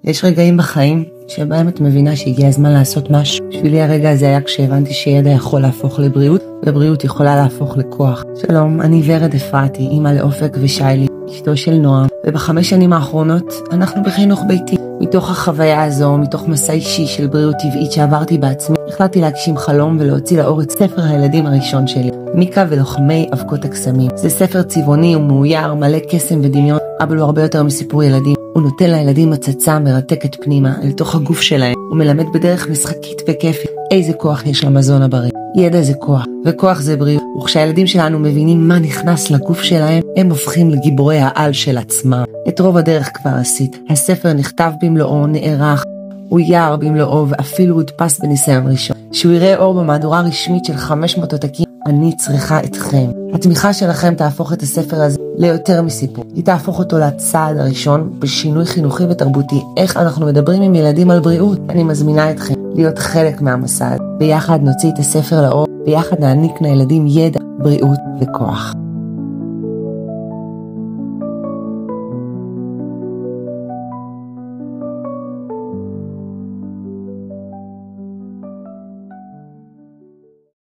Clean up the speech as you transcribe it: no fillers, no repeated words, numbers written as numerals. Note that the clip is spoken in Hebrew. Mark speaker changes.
Speaker 1: יש רגעים בחיים שבהם את מבינה שהגיע הזמן לעשות משהו. בשבילי הרגע הזה היה כשהבנתי שידע יכול להפוך לבריאות, ובריאות יכולה להפוך לכוח. שלום, אני ורד אפרתי, אמא לאופק ושיילי, אשתו של נועם, וב5 שנים האחרונות אנחנו בחינוך ביתי. מתוך החוויה הזו, מתוך מסע אישי של בריאות טבעית שעברתי בעצמי, החלטתי להגשים חלום ולהוציא לאור את ספר הילדים הראשון שלי, מיקה ולוחמי אבקות הקסמים. זה ספר צבעוני ומאויר, מלא קסם ודמיון, אבל הוא הרבה יותר מסיפור ילדים. הוא נותן לילדים הצצה מרתקת פנימה אל תוך הגוף שלהם. הוא מלמד בדרך משחקית וכיפית איזה כוח יש למזון הבריא. ידע זה כוח, וכוח זה בריאות. וכשהילדים שלנו מבינים מה נכנס לגוף שלהם, הם הופכים לגיבורי העל של עצמם. את רוב הדרך כבר עשית. הספר נכתב במלואו, נערך, הוא יער במלואו, ואפילו הודפס בניסיון ראשון. שהוא יראה אור במהדורה רשמית של 500 עותקים, אני צריכה אתכם. התמיכה שלכם תהפוך את הספר הזה ליותר מסיפור. היא תהפוך אותו לצעד הראשון בשינוי חינוכי ותרבותי. איך אנחנו מדברים עם ילדים על בריאות? אני מזמינה אתכם להיות חלק מהמסע. ביחד נוציא את הספר לאור, ביחד נעניק לילדים ידע, בריאות וכוח.